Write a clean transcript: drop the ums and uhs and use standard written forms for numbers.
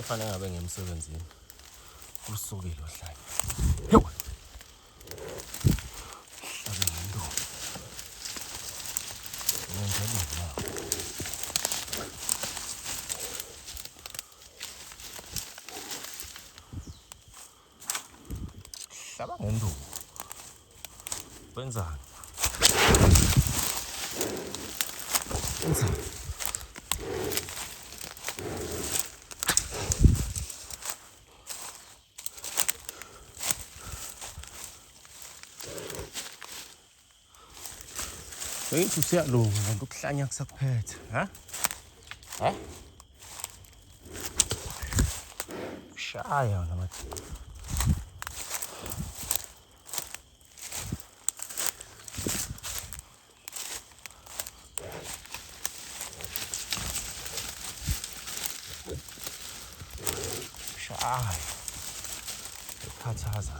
Kufanele ngabe ngemsebenzini. Usukile ohlala. Yo. Hlabe ngento. Ngenzeni la. Hlaba ngento. Wenzani? Wenzani? Ngithi usiyalunga kanti ukuhlanya kusakuphethe, ha? Ha? Shaya wena mathi. Shaya. Ikhathaza.